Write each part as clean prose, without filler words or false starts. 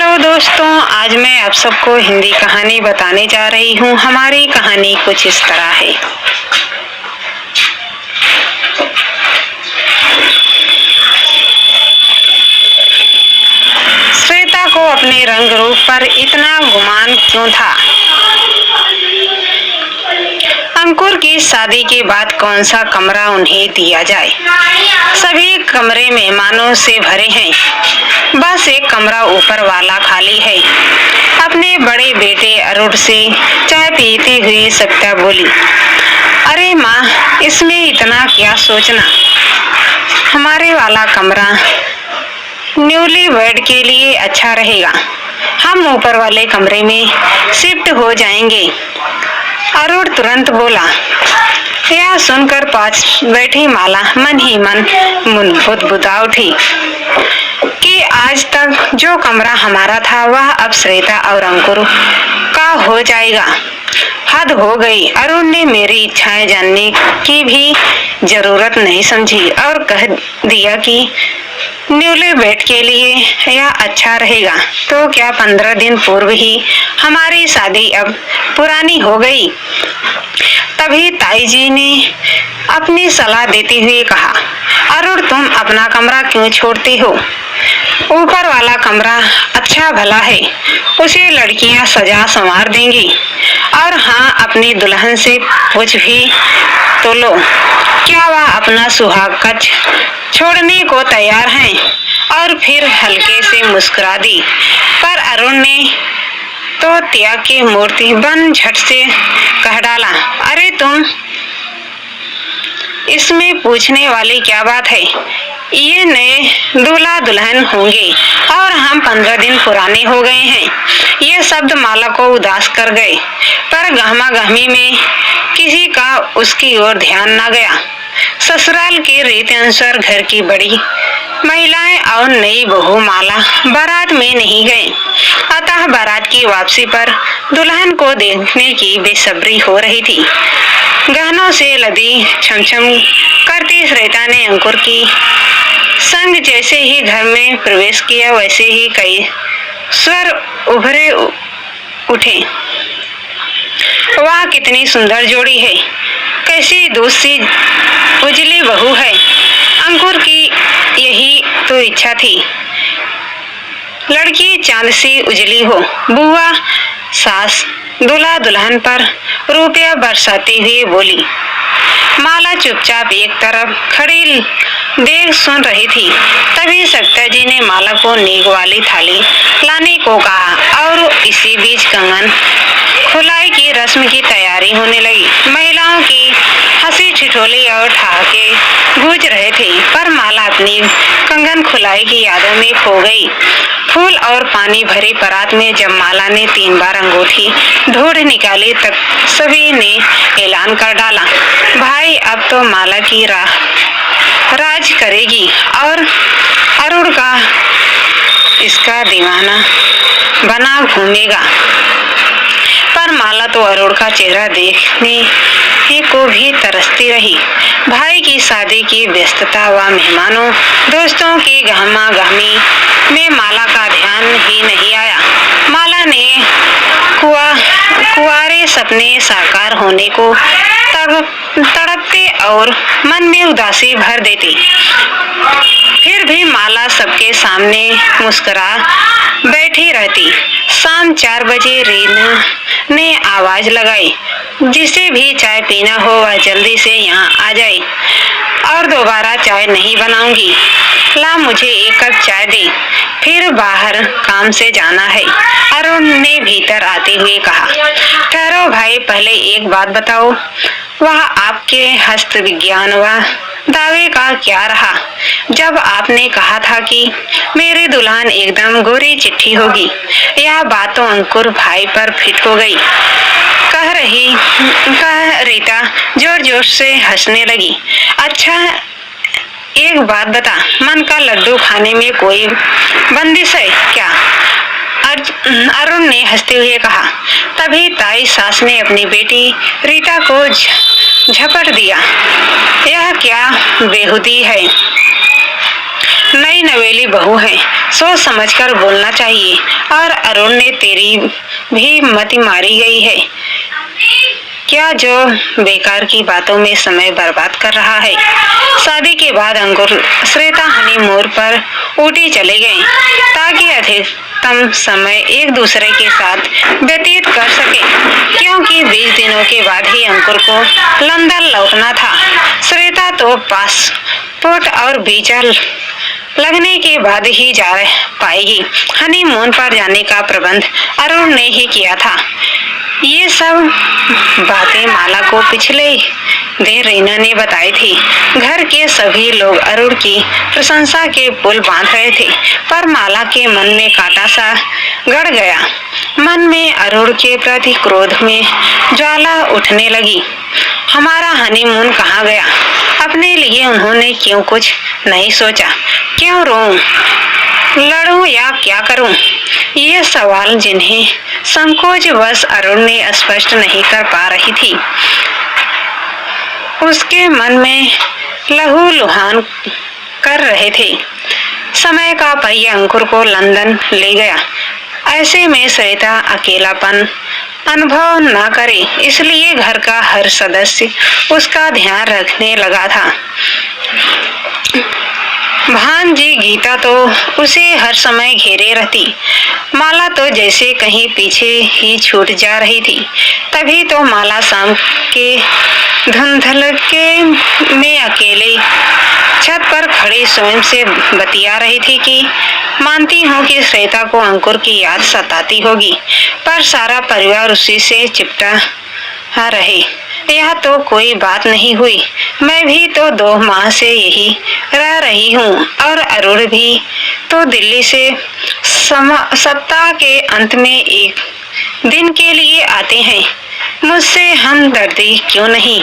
Hello दोस्तों, आज मैं आप सबको हिंदी कहानी बताने जा रही हूँ। हमारी कहानी कुछ इस तरह है। श्वेता को अपने रंग रूप पर इतना गुमान क्यों था? अंकुर की शादी के बाद कौन सा कमरा उन्हें दिया जाए? सभी कमरे मेहमानों से भरे हैं, बस एक कमरा ऊपर वाला खाली है। अपने बड़े बेटे अरुण से चाय पीते हुए सत्या बोली, अरे माँ, इसमें इतना क्या सोचना। हमारे वाला कमरा न्यूली बेड के लिए अच्छा रहेगा। हम ऊपर वाले कमरे में शिफ्ट हो जाएंगे। अरुण तुरंत बोला। यह सुनकर पास बैठी माला मन ही मन बुदबुदा उठी कि आज तक जो कमरा हमारा था वह अब श्वेता और अंकुर का हो जाएगा। हद हो गई। अरुण ने मेरी इच्छाएं जानने की भी जरूरत नहीं समझी और कह दिया कि न्यूली बेड के लिए यह अच्छा रहेगा। तो क्या 15 दिन पूर्व ही हमारी शादी अब पुरानी हो गई? तभी ताई जी ने अपनी सलाह देते हुए कहा, अरुण, तुम अपना कमरा क्यों छोड़ते हो? ऊपर वाला कमरा अच्छा भला है, उसे लड़कियां सजा संवार देंगी। और हाँ, अपनी दुल्हन से पूछ भी तो लो, क्या वह अपना सुहाग कक्ष छोड़ने को तैयार हैं? और फिर हल्के से मुस्कुरा दी। पर अरुण ने तो त्याग की मूर्ति बन झट से कह डाला, अरे तुम, इसमें पूछने वाली क्या बात है? ये नए दूल्हा दुल्हन होंगे और हम 15 दिन पुराने हो गए हैं। ये शब्द माला को उदास कर गए, पर गहमा गहमी में किसी का उसकी ओर ध्यान न गया। ससुराल के रीति अनुसार घर की बड़ी महिलाएं और नई बहू माला बारात में नहीं गए। अतः बारात की वापसी पर दुल्हन को देखने की बेसब्री हो रही थी। गहनों से लदी छमछम करती श्वेता ने अंकुर की संग जैसे ही घर में प्रवेश किया, वैसे ही कई स्वर उभरे उठे। वाह, कितनी सुंदर जोड़ी है, कैसी दूध सी उजली बहू है। अंकुर की यही तो इच्छा थी, लड़की चांद सी उजली हो। बुआ सास दूल्हा दुल्हन पर रुपया बरसाती हुई बोली। माला चुपचाप एक तरफ खड़ी देख सुन रही थी। तभी सत्या जी ने माला को नेक वाली थाली लाने को कहा और इसी बीच कंगन खुलाई की रस्म की तैयारी होने लगी। महिलाओं की हंसी ठिठोली और ठहाके गूंज रहे थे, पर माला अपनी कंगन खुलाई की यादों में खो गई। फूल और पानी भरी परात में जब माला ने 3 बार अंगूठी ढूंढ निकाली, तब सभी ने ऐलान कर डाला, भाई, अब तो माला की राज करेगी और अरुण का इसका दीवाना बना घूमेगा। पर माला तो अरुण का चेहरा देखने को भी तरसती रही। भाई की शादी की व्यस्तता व मेहमानों दोस्तों की गहमा गहमी में माला का ध्यान ही नहीं आया। माला ने कुंवारे सपने साकार होने को तड़पते और मन में उदासी भर देती। फिर भी माला सबके सामने मुस्कुरा बैठी रहती। शाम 4 बजे रीना ने आवाज लगाई, जिसे भी चाय पीना हो वह जल्दी से यहाँ आ जाए, और दोबारा चाय नहीं बनाऊंगी। ला, मुझे 1 कप चाय दे, फिर बाहर काम से जाना है। अरुण ने भीतर आते हुए कहा, ठहरो भाई, पहले एक बात बताओ, वह आपके हस्त विज्ञान व दावे का क्या रहा? जब आपने कहा था कि मेरी दुल्हन एकदम गोरी चिट्ठी होगी, यह बात तो अंकुर भाई पर फिट हो गई। कह रीता जोर जोर से हंसने लगी। अच्छा, एक बात बता, मन का लड्डू खाने में कोई बंदिश है क्या? अरुण ने हंसते हुए कहा। तभी ताई सास ने अपनी बेटी रीता को झपट दिया। यह क्या बेहुदी है? नई नवेली बहू है, सोच समझकर बोलना चाहिए। और अरुण ने तेरी भी मति मारी गई है क्या जो बेकार की बातों में समय बर्बाद कर रहा है। शादी के बाद अंकुर श्वेता हनीमून पर ऊटी चले गए ताकि अधिकतम समय एक दूसरे के साथ व्यतीत कर सके, क्योंकि 20 दिनों के बाद ही अंकुर को लंदन लौटना था। श्वेता तो पासपोर्ट और वीजा लगने के बाद ही जा पाएगी। हनीमून पर जाने का प्रबंध अरुण ने ही किया था। ये सब बातें माला को पिछले दिन रीना ने बताई थी। घर के सभी लोग अरुण की प्रशंसा के पुल बांध रहे थे, पर माला के मन में कांटा सा गड़ गया। मन में अरुण के प्रति क्रोध में ज्वाला उठने लगी। हमारा हनीमून कहाँ गया? अपने लिए उन्होंने क्यों कुछ नहीं सोचा? क्यों रोऊं, लड़ूं या क्या करूं? ये सवाल जिन्हें संकोच बस अरुण ने स्पष्ट नहीं कर पा रही थी। उसके मन में लहूलुहान कर रहे थे। समय का पहिया अंकुर को लंदन ले गया। ऐसे में श्वेता अकेलापन अनुभव न करे, इसलिए घर का हर सदस्य उसका ध्यान रखने लगा था। भांजी गीता तो उसे हर समय घेरे रहती। माला तो जैसे कहीं पीछे ही छूट जा रही थी। तभी तो माला शाम के धुंधलके में अकेले छत पर खड़ी स्वयं से बतिया रही थी कि मानती हूँ कि श्वेता को अंकुर की याद सताती होगी, पर सारा परिवार उसी से चिपटा रहे, यह तो कोई बात नहीं हुई। मैं भी तो 2 माह से यही रह रही हूँ और अरुण भी तो दिल्ली से सप्ताह के अंत में एक दिन के लिए आते हैं। मुझसे हमदर्दी क्यों नहीं?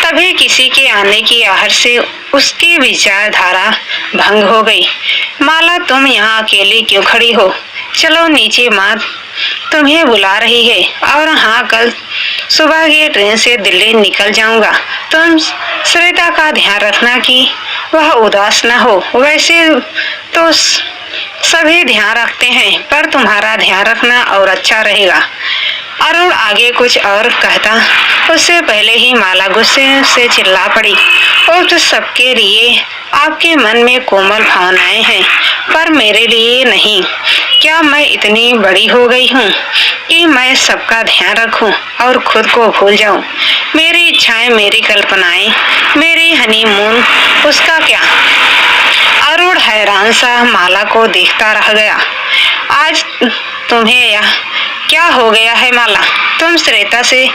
तभी किसी के आने की आहट से उसकी विचारधारा भंग हो गई। माला, तुम यहाँ अकेली क्यों खड़ी हो? चलो नीचे, माँ तुम्हें बुला रही है। और हाँ, कल सुबह की ट्रेन से दिल्ली निकल जाऊंगा। तुम श्वेता का ध्यान रखना कि वह उदास न हो। वैसे तो सभी ध्यान रखते हैं, पर तुम्हारा ध्यान रखना और अच्छा रहेगा। अरुण आगे कुछ और कहता, उससे पहले ही माला गुस्से से चिल्ला पड़ी। और सबके लिए आपके मन में कोमल भावनाएं हैं, पर मेरे लिए नहीं। क्या मैं इतनी बड़ी हो गई हूँ कि मैं सबका ध्यान रखूं और खुद को भूल जाऊं? मेरी इच्छाएं, मेरी कल्पनाएं, मेरी हनीमून, उसका क्या? अरुण हैरान सा माला को देखता रह गया। आज तुम्हें यह क्या हो गया है माला? तुम श्वेता से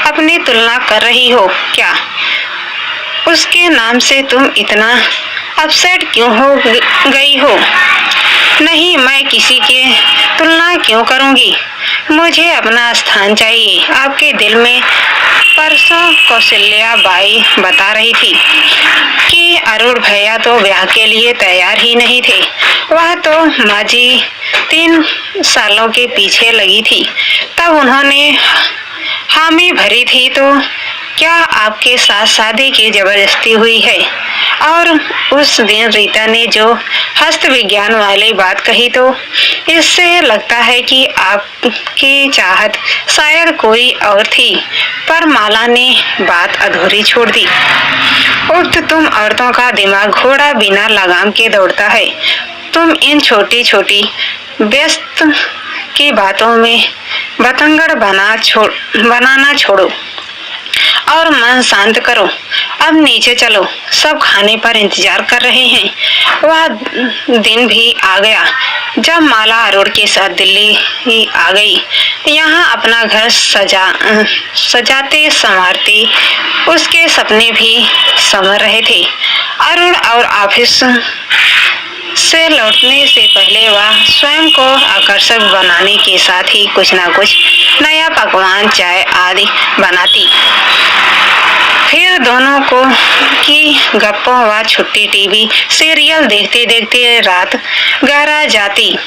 अपनी तुलना कर रही हो क्या? उसके नाम से तुम इतना अपसेट क्यों हो गई हो? नहीं, मैं किसी के तुलना क्यों करूंगी? मुझे अपना स्थान चाहिए आपके दिल में। परसों कौशल्या बाई बता रही थी कि अरुण भैया तो ब्याह के लिए तैयार ही नहीं थे। वह तो माजी 3 सालों के पीछे लगी थी, तब उन्होंने हामी भरी थी। तो क्या आपके साथ शादी की जबरदस्ती हुई है? और उस दिन रीता ने जो हस्त विज्ञान वाली बात कही, तो इससे लगता है कि आपकी चाहत शायद कोई और थी। पर माला ने बात अधूरी छोड़ दी। उक्त तुम औरतों का दिमाग घोड़ा बिना लगाम के दौड़ता है। तुम इन छोटी छोटी व्यस्त की बातों में बतंगड़ बनाना छोड़ो और मन शांत करो। अब नीचे चलो, सब खाने पर इंतजार कर रहे हैं। वह दिन भी आ गया जब माला अरुण के साथ दिल्ली ही आ गई। यहाँ अपना घर सजाते संवारते उसके सपने भी संवर रहे थे। अरुण और ऑफिस से लौटने से पहले वह स्वयं को आकर्षक बनाने के साथ ही कुछ न कुछ नया पकवान, चाय आदि बनाती। फिर दोनों को की गप्पों व छुट्टी टीवी सीरियल देखते देखते रात 11 जाती,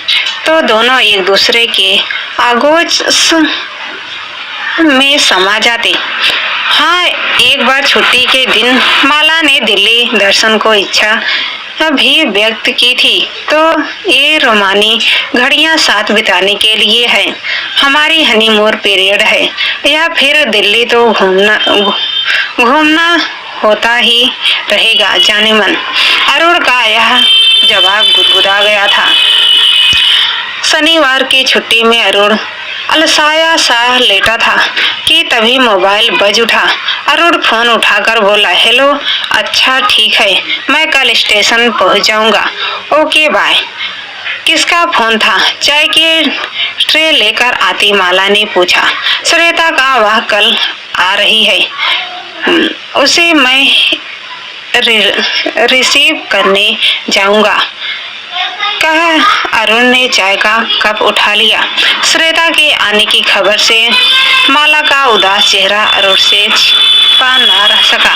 तो दोनों एक दूसरे के आगोश में समा जाते। हाँ, एक बार छुट्टी के दिन माला ने दिल्ली दर्शन को इच्छा भी व्यक्त की थी, तो ये रोमानी घड़ियां साथ बिताने के लिए है। हमारी हनीमून पीरियड है, या फिर दिल्ली तो घूमना होता ही रहेगा जाने मन। अरुण का यह जवाब गुदगुदा गया था। शनिवार की छुट्टी में अरुण अलसाया सा लेटा था कि तभी मोबाइल बज उठा। अरुण फोन उठाकर बोला, हेलो, अच्छा ठीक है, मैं कल स्टेशन पहुंच जाऊंगा। Okay bye. किसका फोन था? चाय की ट्रे लेकर आती माला ने पूछा। श्वेता का, वह कल आ रही है, उसे मैं रिसीव करने जाऊंगा, कह अरुण ने चाय का कप उठा लिया। श्वेता के आने की खबर से माला का उदास चेहरा अरुण से छिपा न रह सका।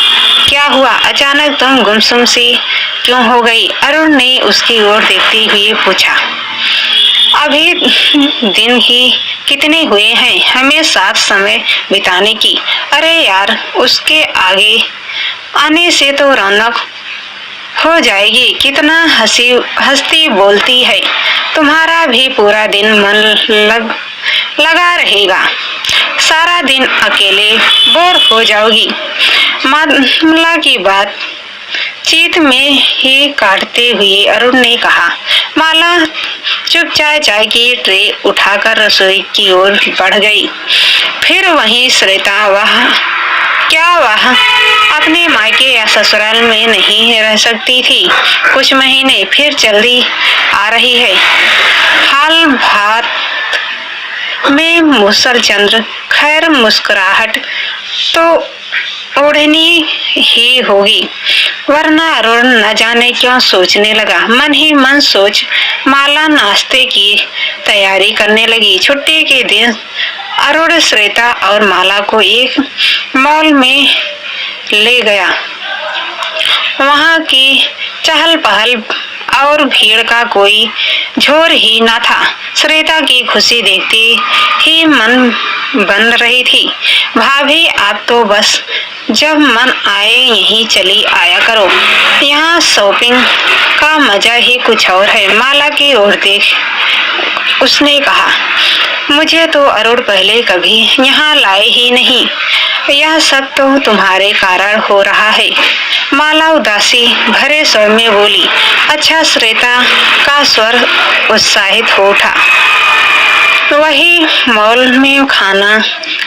क्या हुआ, अचानक तुम गुमसुम सी क्यों हो गई? अरुण ने उसकी ओर देखते हुए पूछा। अभी दिन ही कितने हुए हैं हमें साथ समय बिताने की। अरे यार, उसके आगे आने से तो रौनक हो जाएगी। कितना हंसती बोलती है, तुम्हारा भी पूरा दिन मन लगा रहेगा, सारा दिन अकेले बोर हो जाओगी। माला की बात चीत में ही काटते हुए अरुण ने कहा। माला चुपचाप चाय की ट्रे उठाकर रसोई की ओर बढ़ गई। फिर वहीं श्वेता, वह अपने मायके या ससुराल में नहीं रह सकती थी कुछ महीने, फिर जल्दी आ रही है। हाल भात में मूसलचंद्र, खैर मुस्कुराहट तो ओढ़नी ही होगी, वरना अरुण न जाने क्यों सोचने लगा। मन ही मन सोच माला नाश्ते की तैयारी करने लगी। छुट्टी के दिन अरुण श्वेता और माला को एक मॉल में ले गया। वहां की चहल पहल और भीड़ का कोई जोर ही न था। श्वेता की खुशी देखते ही मन बन रही थी। भाभी, आप तो बस जब मन आए यहीं चली आया करो, यहाँ शॉपिंग का मजा ही कुछ और है। माला की ओर देख उसने कहा, मुझे तो अरुण पहले कभी यहाँ लाए ही नहीं, यह सब तो तुम्हारे कारण हो रहा है। माला उदासी भरे स्वर में बोली। अच्छा, श्वेता का स्वर उत्साहित हो उठा। वही मॉल में खाना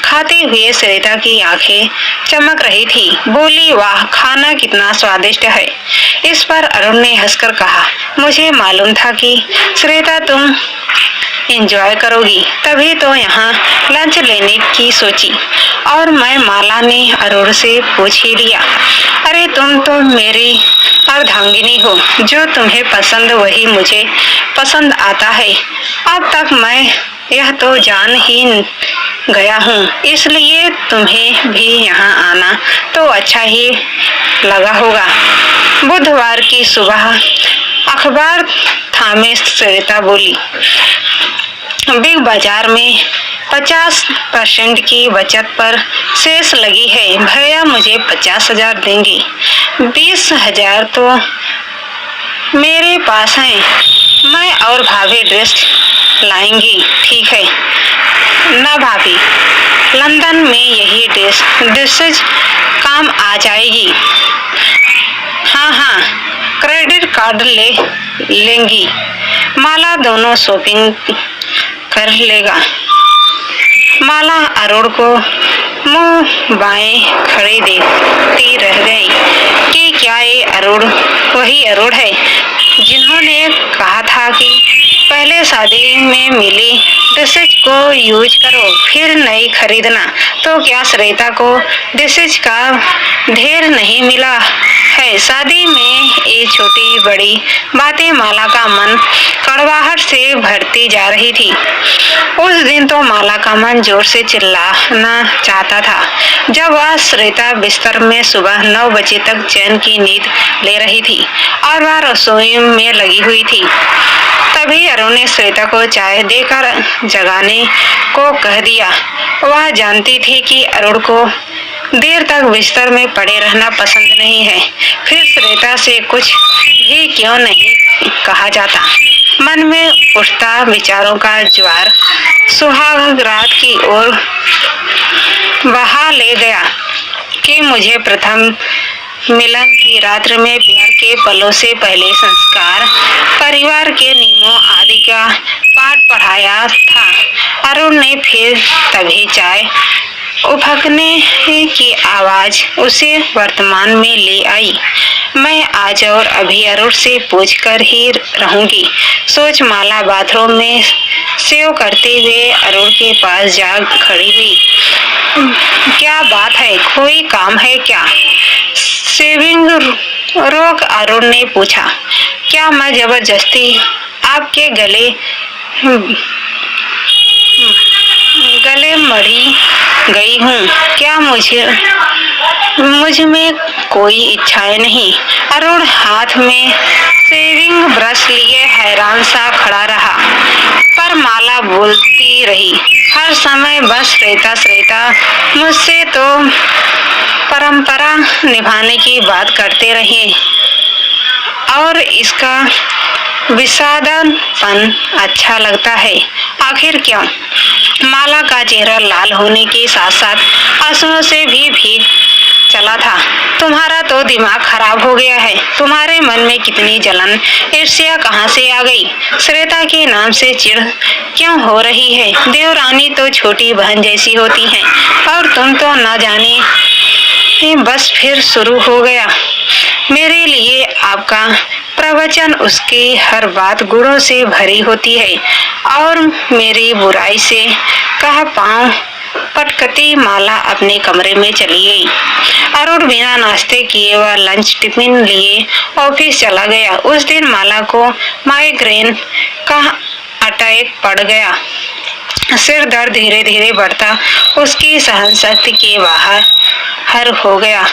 खाते हुए श्वेता की आंखें चमक रही थी। बोली, वाह, खाना कितना स्वादिष्ट है। इस पर अरुण ने हंसकर कहा, मुझे मालूम था कि श्वेता तुम एंजॉय करोगी, तभी तो यहाँ लंच लेने की सोची। और मैं, माला ने अरुण से पूछ ही लिया। अरे तुम तो मेरी अर्धांगिनी हो, जो तुम्हें पसंद वही मुझे पसंद आता है। अब तक मैं यह तो जान ही गया हूँ, इसलिए तुम्हें भी यहाँ आना तो अच्छा ही लगा होगा। बुधवार की सुबह अखबार थामे श्वेता बोली, बिग बाजार में 50% की बचत पर शेष लगी है। भैया मुझे 50,000 देंगे, 20,000 तो मेरे पास हैं। मैं और भाभी ड्रेस लाएंगी, ठीक है ना भाभी? लंदन में यही ड्रेसेज काम आ जाएगी। हाँ, क्रेडिट कार्ड ले लेंगी। माला दोनों शॉपिंग कर लेगा। माला अरुण को मुंह बाएं खड़े देखती रह गई कि क्या ये अरुण वही अरुण है जिन्होंने कहा था कि पहले शादी में मिली ड्रेसेज को यूज करो, फिर नई खरीदना। तो क्या श्वेता को ड्रेसेज का ढेर नहीं मिला है? शादी में ये छोटी बड़ी बातें माला का मन कड़वाहट से भरती जा रही थी। उस दिन तो माला का मन जोर से चिल्लाना चाहता था, जब वह श्वेता बिस्तर में सुबह 9 बजे तक चैन की नींद ले रही थी और वह रसोई में लगी हुई थी। तभी अरुण ने श्वेता को चाय देकर जगाने को कह दिया। वह जानती थी कि अरुण को देर तक बिस्तर में पड़े रहना पसंद नहीं है। फिर श्वेता से कुछ भी क्यों नहीं कहा जाता। मन में उठता विचारों का ज्वार सुहाग रात की ओर बहा ले गया कि मुझे प्रथम मिलन की रात्रि में प्यार के पलों से पहले संस्कार, परिवार के नियमों आदि का पाठ पढ़ाया था। अरुण ने फिर तभी चाय उफकने की आवाज उसे वर्तमान में ले आई। मैं आज और अभी अरुण से पूछ कर ही रहूंगी, सोच माला बाथरूम में सेव करते हुए अरुण के पास जा खड़ी हुई। क्या बात है, कोई काम है क्या? सेविंग रोक अरुण ने पूछा। क्या मैं जबरदस्ती आपके गले मढ़ी गई हूँ क्या? मुझ में कोई इच्छाएं नहीं। अरुण हाथ में शेविंग ब्रश लिए हैरान सा खड़ा रहा, पर माला बोलती रही। हर समय बस श्वेता मुझसे तो परंपरा निभाने की बात करते रहे और इसका विषादनपन अच्छा लगता है। आखिर क्यों? माला का चेहरा लाल होने के साथ साथ आंसुओं से भी भीग चला था। तुम्हारा तो दिमाग खराब हो गया है। तुम्हारे मन में कितनी जलन, ईर्ष्या कहाँ से आ गई? श्वेता के नाम से चिढ़ क्यों हो रही है? देवरानी तो छोटी बहन जैसी होती है और तुम तो न जाने। बस फिर शुरू हो गया। मेरे लिए आपका प्रवचन उसकी हर बात गुणों से भरी होती है और मेरी बुराई से कहा पाँव पटकती माला अपने कमरे में चली गई। अरुण बिना नाश्ते किए वह लंच टिफिन लिए ऑफिस चला गया। उस दिन माला को माइग्रेन का अटैक पड़ गया। सिर दर्द धीरे धीरे बढ़ता उसकी सहन शक्ति के बाहर हो गया।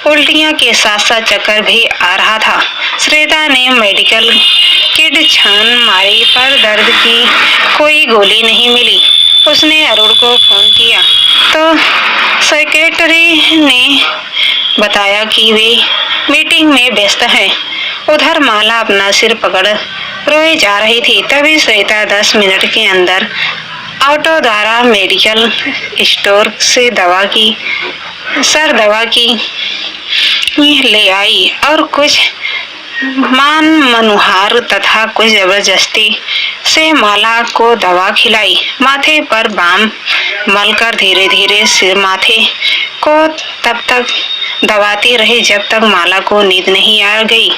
उल्टियां के साथ साथ चक्कर भी आ रहा था। श्वेता ने मेडिकल किट छान मारी पर दर्द की कोई गोली नहीं मिली। उसने अरुण को फोन किया तो सेक्रेटरी ने बताया कि वे मीटिंग में व्यस्त हैं। उधर माला अपना सिर पकड़ रोए जा रही थी। तभी श्वेता 10 मिनट के अंदर ऑटो द्वारा मेडिकल स्टोर से दवा की ले आई और कुछ मनोहार तथा कुछ जबरदस्ती से माला को दवा खिलाई। माथे पर बाम मलकर धीरे धीरे सिर माथे को तब तक दबाती रही जब तक माला को नींद नहीं आ गई।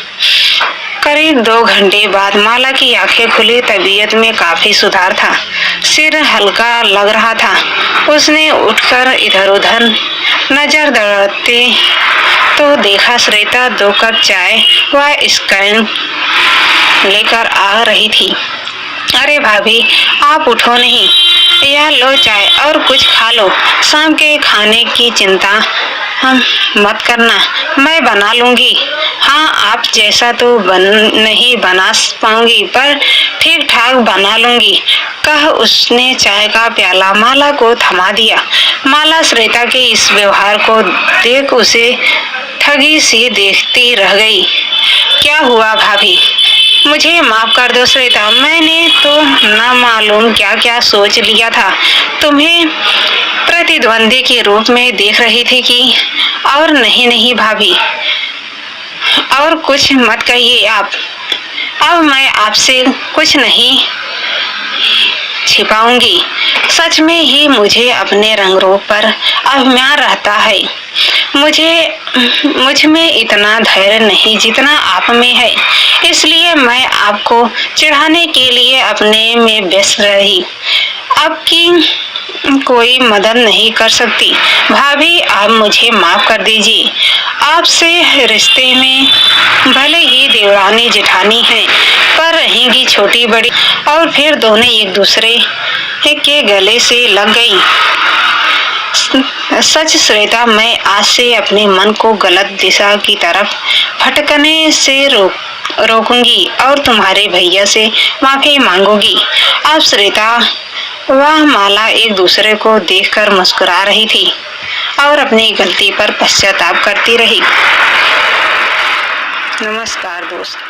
करीब 2 घंटे बाद माला की आंखें खुली। तबीयत में काफी सुधार था, सिर हल्का लग रहा था। उसने उठकर इधर उधर नजर दौड़ाते तो देखा श्वेता 2 कप चाय व स्कैन लेकर आ रही थी। अरे भाभी, आप उठो नहीं, यह लो चाय और कुछ खा लो। शाम के खाने की चिंता मत करना, मैं बना लूंगी। हाँ, आप जैसा तो नहीं बना पाऊंगी पर ठीक ठाक बना लूंगी, कह उसने चाय का प्याला माला को थमा दिया। माला श्वेता के इस व्यवहार को देख उसे ठगी सी देखती रह गई। क्या हुआ भाभी? मुझे माफ कर दो श्वेता, मैंने तो न मालूम क्या क्या सोच लिया था। तुम्हें प्रतिद्वंदी के रूप में देख रही थी कि और नहीं भाभी, और कुछ मत कहिए आप। अब मैं आपसे कुछ नहीं छिपाऊंगी। सच में ही मुझे अपने रंग रूप पर अभिमान रहता है। मुझ में इतना धैर्य नहीं जितना आप में है, इसलिए मैं आपको चिढ़ाने के लिए अपने में व्यस्त रही। आपकी कोई मदद नहीं कर सकती। भाभी, आप मुझे माफ कर दीजिए। आपसे रिश्ते में भले ही देवरानी जेठानी है पर रहेंगी छोटी बड़ी, और फिर दोनों एक दूसरे के गले से लग गई। सच श्वेता, मैं आज से अपने मन को गलत दिशा की तरफ भटकने से रोकूंगी और तुम्हारे भैया से माफी मांगूंगी। अब श्वेता व माला एक दूसरे को देखकर मुस्कुरा रही थी। और अपनी गलती पर पश्चाताप करती रही। नमस्कार दोस्त।